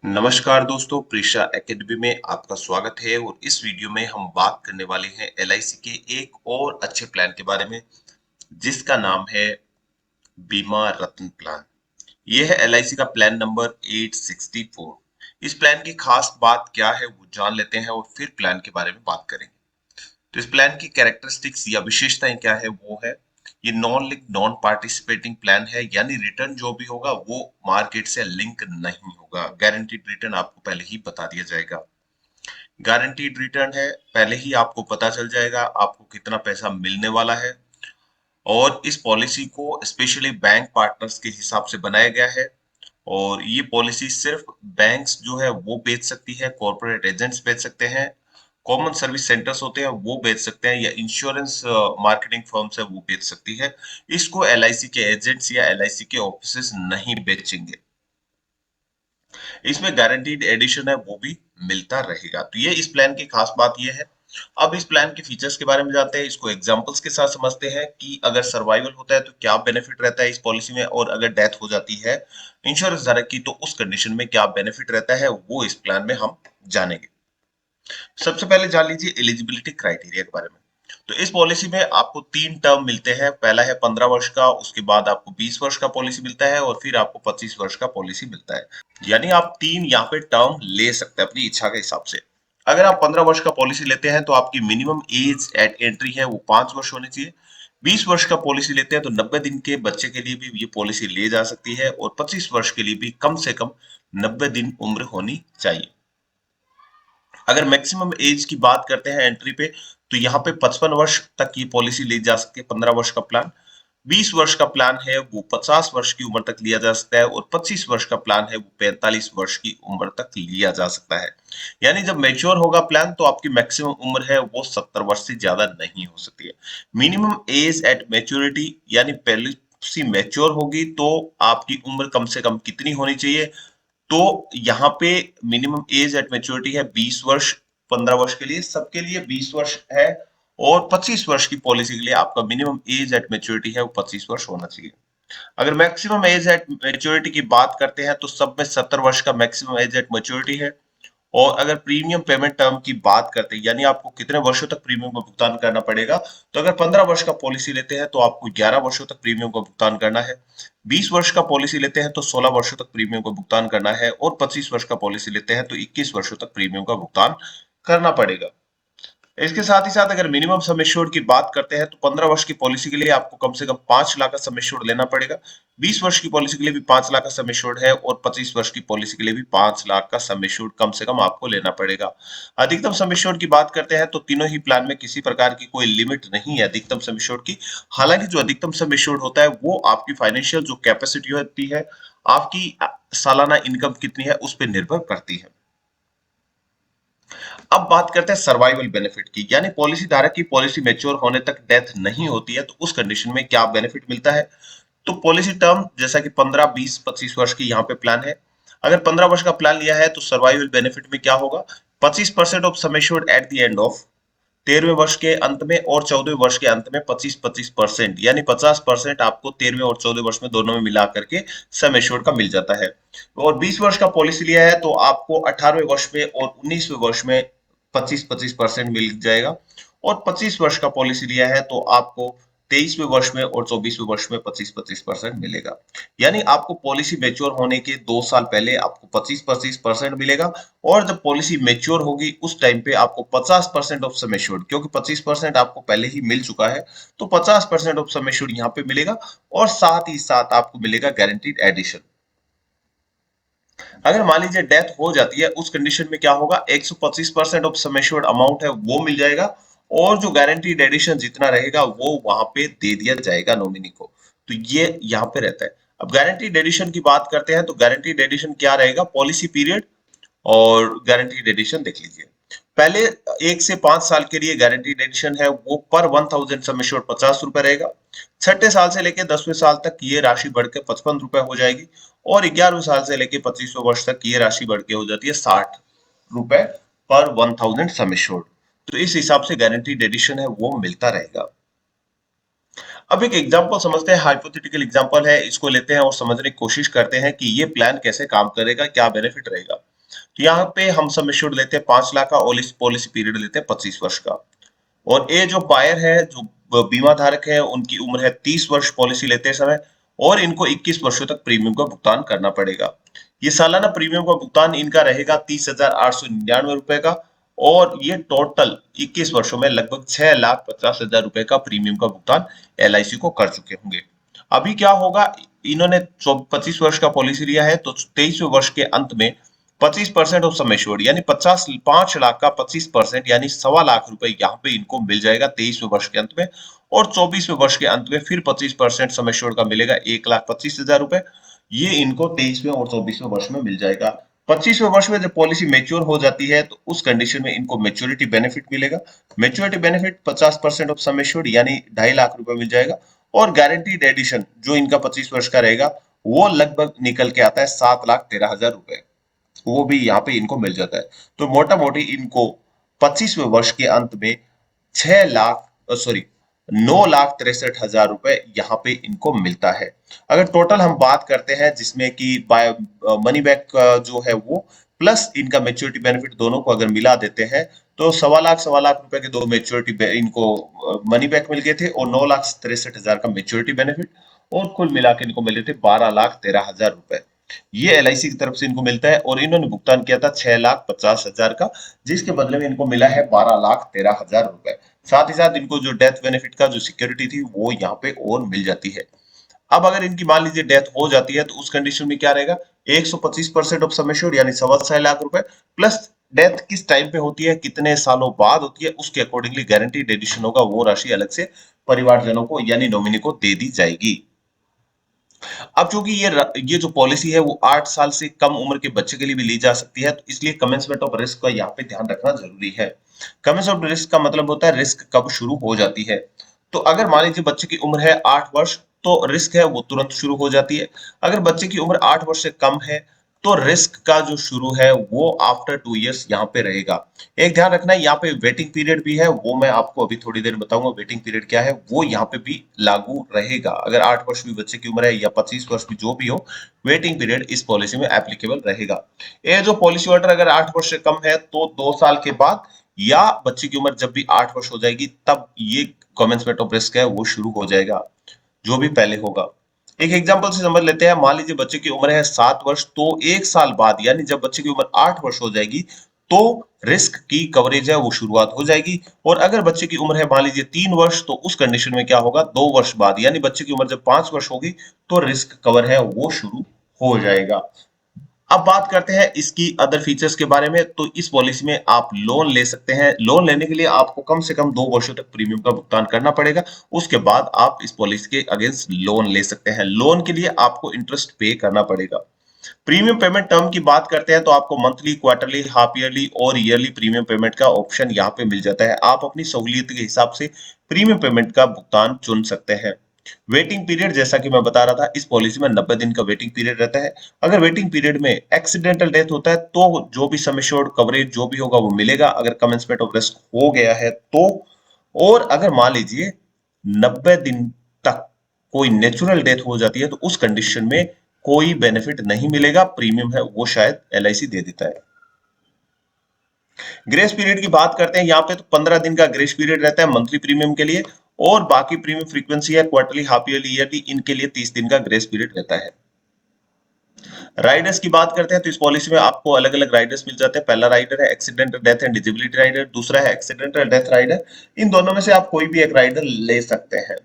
नमस्कार दोस्तों, प्रीशा एकेडमी में आपका स्वागत है और इस वीडियो में हम बात करने वाले हैं एलआईसी के एक और अच्छे प्लान के बारे में जिसका नाम है बीमा रत्न प्लान। यह है एलआईसी का प्लान नंबर 864। इस प्लान की खास बात क्या है वो जान लेते हैं और फिर प्लान के बारे में बात करेंगे। तो इस प्लान की कैरेक्टरिस्टिक्स या विशेषताएं क्या है वो है, ये non link non participating plan है, यानी रिटर्न जो भी होगा वो मार्केट से लिंक नहीं होगा। गारंटीड रिटर्न आपको पहले ही बता दिया जाएगा। गारंटीड रिटर्न है, पहले ही आपको पता चल जाएगा आपको कितना पैसा मिलने वाला है। और इस पॉलिसी को स्पेशली बैंक पार्टनर्स के हिसाब से बनाया गया है और ये पॉलिसी सिर्फ बैंक्स जो है वो बेच सकती है, कॉर्पोरेट एजेंट्स बेच सकते हैं, कॉमन सर्विस सेंटर्स होते हैं वो बेच सकते हैं, या इंश्योरेंस मार्केटिंग फर्म्स है वो बेच सकती है। इसको एलआईसी के एजेंट्स या एलआईसी के ऑफिसेस नहीं बेचेंगे। इसमें गारंटीड एडिशन है वो भी मिलता रहेगा। तो ये इस प्लान की खास बात ये है। अब इस प्लान के फीचर्स के बारे में जानते हैं, इसको एग्जांपल्स के साथ समझते हैं कि अगर सर्वाइवल होता है तो क्या बेनिफिट रहता है इस पॉलिसी में, और अगर डेथ हो जाती है इंश्योरेंस धारक की तो उस कंडीशन में क्या बेनिफिट रहता है वो इस प्लान में हम जानेंगे। सबसे पहले जान लीजिए एलिजिबिलिटी क्राइटेरिया के बारे में। तो इस पॉलिसी में आपको 3 टर्म मिलते हैं। पहला है 15 वर्ष का, उसके बाद आपको 20 वर्ष का पॉलिसी मिलता है और फिर आपको 25 वर्ष का पॉलिसी मिलता है। यानी आप 3 यहाँ पे टर्म ले सकते हैं अपनी इच्छा के हिसाब से। अगर आप 15 वर्ष का पॉलिसी लेते हैं तो आपकी मिनिमम एज एट एंट्री है वो 5 वर्ष होनी चाहिए। 20 वर्ष का पॉलिसी लेते हैं तो 90 दिन के बच्चे के लिए भी ये पॉलिसी ली जा सकती है और 25 वर्ष के लिए भी कम से कम 90 दिन उम्र होनी चाहिए। अगर मैक्सिमम एज की बात करते हैं एंट्री पे, तो यहाँ पे 55 वर्ष तक ये पॉलिसी ली जा सकती है। 15 वर्ष का प्लान, 20 वर्ष का प्लान है वो 50 वर्ष की उम्र तक लिया जा सकता है और 25 वर्ष का प्लान है वो 45 वर्ष की उम्र तक लिया जा सकता है। यानी जब मैच्योर होगा प्लान तो आपकी मैक्सिमम उम्र है वो 70 वर्ष से ज्यादा नहीं हो सकती है। मिनिमम एज एट मैच्योरिटी, यानी पॉलिसी मैच्योर होगी तो आपकी उम्र कम से कम कितनी होनी चाहिए, तो यहाँ पे मिनिमम एज एट मेच्योरिटी है 20 वर्ष। 15 वर्ष के लिए सबके लिए 20 वर्ष है और 25 वर्ष की पॉलिसी के लिए आपका मिनिमम एज एट मेच्योरिटी है वो 25 वर्ष होना चाहिए। अगर मैक्सिमम एज एट मेच्योरिटी की बात करते हैं तो सब में 70 वर्ष का मैक्सिमम एज एट मेच्योरिटी है। और अगर प्रीमियम पेमेंट टर्म की बात करते हैं, यानी आपको कितने वर्षों तक प्रीमियम का भुगतान करना पड़ेगा, तो अगर 15 वर्ष का पॉलिसी लेते हैं तो आपको 11 वर्षों तक प्रीमियम का भुगतान करना है। 20 वर्ष का पॉलिसी लेते हैं तो 16 वर्षों तक प्रीमियम का भुगतान करना है और 25 वर्ष का पॉलिसी लेते हैं तो 21 वर्षों तक प्रीमियम का भुगतान करना पड़ेगा। इसके साथ ही साथ अगर मिनिमम सम एश्योर्ड की बात करते हैं तो 15 वर्ष की पॉलिसी के लिए आपको कम से कम 5 लाख का सम एश्योर्ड लेना पड़ेगा। 20 वर्ष की पॉलिसी के लिए भी 5 लाख का सम एश्योर्ड है और 25 वर्ष की पॉलिसी के लिए भी 5 लाख का सम एश्योर्ड कम से कम आपको लेना पड़ेगा। अधिकतम सम एश्योर्ड की बात करते हैं तो तीनों ही प्लान में किसी प्रकार की कोई लिमिट नहीं है अधिकतम सम एश्योर्ड की। हालांकि जो अधिकतम सम एश्योर्ड होता है वो आपकी फाइनेंशियल जो कैपेसिटी होती है, आपकी सालाना इनकम कितनी है उस पर निर्भर करती है। अब बात करते हैं सर्वाइवल बेनिफिट की, यानी पॉलिसी धारक की पॉलिसी मैच्योर होने तक डेथ नहीं होती है तो उस कंडीशन में क्या बेनिफिट मिलता है। तो पॉलिसी टर्म जैसा कि 15, 20, 25 वर्ष की यहाँ पे प्लान है। अगर 15 वर्ष का प्लान लिया है तो सर्वाइवल बेनिफिट में क्या होगा, 25% of sum assured at the end of 13वें वर्ष के अंत में और 14वें वर्ष के अंत में 25-25%, यानी 50% आपको 13वें और 14वें वर्ष में दोनों में मिला करके सम एश्योर्ड का मिल जाता है। और 20 वर्ष का पॉलिसी लिया है तो आपको 18वें वर्ष में और 19वें वर्ष में 25-25% मिल जाएगा और 25 वर्ष का पॉलिसी लिया है तो आपको 23वें वर्ष में और 24वें वर्ष में 25-25% मिलेगा। यानी आपको पॉलिसी मैच्योर होने के 2 साल पहले आपको 25-25% मिलेगा और जब पॉलिसी मैच्योर होगी उस टाइम पे आपको 50% ऑफ सम एश्योर्ड, क्योंकि 25% आपको पहले ही मिल चुका है तो 50% ऑफ सम एश्योर्ड यहाँ पे मिलेगा और साथ ही साथ आपको मिलेगा गारंटीड एडिशन। अगर मान लीजिए डेथ हो जाती है उस कंडीशन में क्या होगा, 125% ऑफ सम एश्योर्ड अमाउंट है वो मिल जाएगा और जो गारंटीड एडिशन जितना रहेगा वो वहां पे दे दिया जाएगा नॉमिनी को। तो ये यहाँ पे रहता है। अब गारंटीड एडिशन की बात करते हैं तो गारंटीड एडिशन क्या रहेगा, पॉलिसी पीरियड और गारंटीड एडिशन देख लीजिए। पहले 1 से 5 साल के लिए गारंटीड एडिशन है वो पर 1000 सम एश्योर्ड 50 रुपए रहेगा। छठे साल से लेके 10वें साल तक ये राशि बढ़ के 55 रुपए हो जाएगी और 11वें साल से लेके 25वें वर्ष तक ये राशि बढ़ के हो जाती है 60 रुपए पर 1000 सम एश्योर्ड। तो इस हिसाब से गारंटीड एडिशन है वो मिलता रहेगा। अब एक एग्जांपल समझते हैं, हाइपोथेटिकल एग्जांपल है, इसको लेते हैं और समझने की कोशिश करते हैं कि ये प्लान कैसे काम करेगा, क्या बेनिफिट रहेगा। तो यहाँ पे हम सम एश्योर्ड लेते हैं 5 लाख का और इस पॉलिसी पीरियड लेते हैं 25 वर्ष का। और ये जो बायर है, जो बीमा धारक है, उनकी उम्र है 30 वर्ष पॉलिसी लेते समय, और इनको 21 वर्षों तक प्रीमियम का भुगतान करना पड़ेगा। ये सालाना प्रीमियम का भुगतान इनका रहेगा 30,899 रुपए का, और ये टोटल 21 वर्षों में लगभग 6,50,000 रुपए का प्रीमियम का भुगतान LIC को कर चुके होंगे। अभी क्या होगा, इन्होंने 25 वर्ष का पॉलिसी लिया है, तो 23वें वर्ष के अंत में 25% ऑफ सम एश्योर्ड यानी 5 लाख का 25% यानी 1.25 लाख रुपए यहाँ पे इनको मिल जाएगा 23वें वर्ष के अंत में। और 24वें वर्ष के अंत में फिर 25% सम एश्योर्ड का मिलेगा 1,25,000 रुपए। ये इनको 23वें और 24वें वर्ष में मिल जाएगा। 25वें वर्ष में जब पॉलिसी मेच्योर हो जाती है तो उस कंडीशन में इनको मेच्योरिटी बेनिफिट मिलेगा। Maturity benefit 50% of sum assured यानी 2.5 लाख रुपए मिल जाएगा। और गारंटीड एडिशन जो इनका 25 वर्ष का रहेगा वो लगभग निकल के आता है 7,13,000 रुपए, वो भी यहाँ पे इनको मिल जाता है। तो मोटा मोटी इनको 25वें वर्ष के अंत में 9,63,000 रुपए यहाँ पे इनको मिलता है। अगर टोटल हम बात करते हैं जिसमें कि मनी बैक जो है वो प्लस इनका मेच्योरिटी बेनिफिट दोनों को अगर मिला देते हैं तो 1.25 लाख रुपए के दो मेच्योरिटी इनको मनी बैक मिल गए थे और 9,63,000 का मेच्योरिटी बेनिफिट, और कुल मिला के इनको मिले थे 12,13,000 रुपए। ये LIC की तरफ से इनको मिलता है और इन्होंने भुगतान किया था 6,50,000 का, जिसके बदले में इनको मिला है 12,13,000 रुपए। साथ ही साथ इनको जो डेथ बेनिफिट का जो सिक्योरिटी थी वो यहाँ पे और मिल जाती है। अब अगर इनकी मान लीजिए डेथ हो जाती है तो उस कंडीशन में क्या रहेगा, 125% ऑफ सम एश्योर्ड यानी 6.25 लाख रुपए प्लस डेथ किस टाइम पे होती है, कितने सालों बाद होती है, उसके अकॉर्डिंगली गारंटीड एडिशन होगा, वो राशि अलग से परिवारजनों को यानी नॉमिनी को दे दी जाएगी। अब चूंकि ये जो पॉलिसी है वो 8 साल से कम उम्र के बच्चे के लिए भी ली जा सकती है, तो इसलिए कमेंसमेंट ऑफ रिस्क का यहाँ पे ध्यान रखना जरूरी है। कमेंसमेंट ऑफ रिस्क का मतलब होता है रिस्क कब शुरू हो जाती है। तो अगर मान लीजिए बच्चे की उम्र है 8 वर्ष तो रिस्क है वो तुरंत शुरू हो जाती है। अगर बच्चे की उम्र 8 वर्ष से कम है तो रिस्क का जो शुरू है वो आफ्टर 2 इयर्स यहाँ पे रहेगा। एक ध्यान रखना है, यहाँ पे वेटिंग पीरियड भी है, वो मैं आपको अभी थोड़ी देर में बताऊंगा वेटिंग पीरियड क्या है, वो यहाँ पे भी लागू रहेगा। अगर 8 वर्ष भी बच्चे की उम्र है या 25 वर्ष भी जो भी हो, वेटिंग पीरियड इस पॉलिसी में एप्लीकेबल रहेगा। ये जो पॉलिसी होल्डर अगर 8 वर्ष से कम है तो 2 साल के बाद या बच्चे की उम्र जब भी 8 वर्ष हो जाएगी तब ये कमेंसमेंट ऑफ रिस्क है वो शुरू हो जाएगा, जो भी पहले होगा। एक एग्जांपल से समझ लेते हैं, मान लीजिए बच्चे की उम्र है 7 वर्ष, तो 1 साल बाद यानी जब बच्चे की उम्र 8 वर्ष हो जाएगी तो रिस्क की कवरेज है वो शुरुआत हो जाएगी। और अगर बच्चे की उम्र है मान लीजिए 3 वर्ष, तो उस कंडीशन में क्या होगा, 2 वर्ष बाद यानी बच्चे की उम्र जब 5 वर्ष होगी तो रिस्क कवर है वो शुरू हो जाएगा। अब बात करते हैं इसकी अदर फीचर्स के बारे में। तो इस पॉलिसी में आप लोन ले सकते हैं। लोन लेने के लिए आपको कम से कम 2 वर्षों तक प्रीमियम का भुगतान करना पड़ेगा, उसके बाद आप इस पॉलिसी के अगेंस्ट लोन ले सकते हैं। लोन के लिए आपको इंटरेस्ट पे करना पड़ेगा। प्रीमियम पेमेंट टर्म की बात करते हैं तो आपको मंथली, क्वार्टरली, हाफ ईयरली और ईयरली प्रीमियम पेमेंट का ऑप्शन यहाँ पे मिल जाता है। आप अपनी सहूलियत के हिसाब से प्रीमियम पेमेंट का भुगतान चुन सकते हैं। वेटिंग पीरियड जैसा कि मैं बता रहा था, इस पॉलिसी में 90 दिन का वेटिंग पीरियड रहता है। अगर वेटिंग पीरियड में एक्सीडेंटल डेथ होता है तो जो भी सम एश्योर्ड कवरेज जो भी होगा वो मिलेगा, अगर कमेंसमेंट ऑफ रिस्क हो गया है तो। और अगर मान लीजिए 90 दिन तक कोई नेचुरल डेथ हो जाती है तो उस कंडीशन में कोई बेनिफिट नहीं मिलेगा, प्रीमियम है वो शायद LIC दे देता है। ग्रेस पीरियड की बात करते हैं यहाँ पे, तो 15 दिन का ग्रेस पीरियड रहता है मंथली प्रीमियम के लिए, और बाकी प्रीमियम फ्रीक्वेंसी है क्वार्टरली, हाफ ईयरली, ईयरली, इनके लिए 30 दिन का ग्रेस पीरियड रहता है। राइडर्स की बात करते हैं तो इस पॉलिसी में आपको अलग अलग राइडर्स मिल जाते हैं। पहला राइडर है accidental death and disability rider, दूसरा है एक्सीडेंटल डेथ राइडर। इन दोनों में से आप कोई भी एक राइडर ले सकते हैं।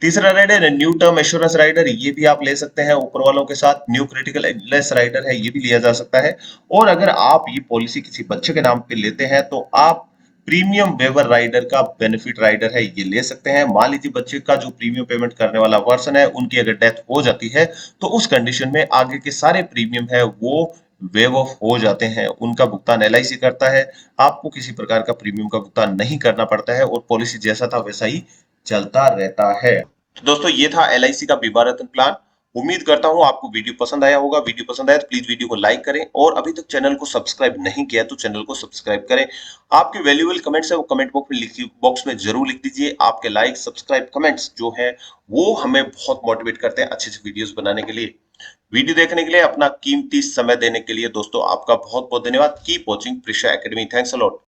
तीसरा राइडर है न्यू टर्म एश्योरेंस राइडर, ये भी आप ले सकते हैं ऊपर वालों के साथ। न्यू क्रिटिकल इलनेस राइडर है, ये भी लिया जा सकता है। और अगर आप ये पॉलिसी किसी बच्चे के नाम पे लेते हैं तो आप प्रीमियम वेवर राइडर का बेनिफिट राइडर है ये ले सकते हैं। मान लीजिए बच्चे का जो प्रीमियम पेमेंट करने वाला पर्सन है उनकी अगर डेथ हो जाती है तो उस कंडीशन में आगे के सारे प्रीमियम है वो वेव ऑफ हो जाते हैं, उनका भुगतान LIC करता है। आपको किसी प्रकार का प्रीमियम का भुगतान नहीं करना पड़ता है और पॉलिसी जैसा था वैसा ही चलता रहता है। तो दोस्तों ये था LIC का बीमा रतन प्लान। उम्मीद करता हूं आपको वीडियो पसंद आया होगा। वीडियो पसंद आया तो प्लीज वीडियो को लाइक करें, और अभी तक चैनल को सब्सक्राइब नहीं किया तो चैनल को सब्सक्राइब करें। आपके वैल्यूएबल कमेंट्स है वो कमेंट बॉक्स में जरूर लिख दीजिए। आपके लाइक, सब्सक्राइब, कमेंट्स जो है वो हमें बहुत मोटिवेट करते हैं अच्छे अच्छे वीडियोस बनाने के लिए। वीडियो देखने के लिए, अपना कीमती समय देने के लिए दोस्तों आपका बहुत बहुत धन्यवाद। Keep watching Prisha academy. Thanks a lot.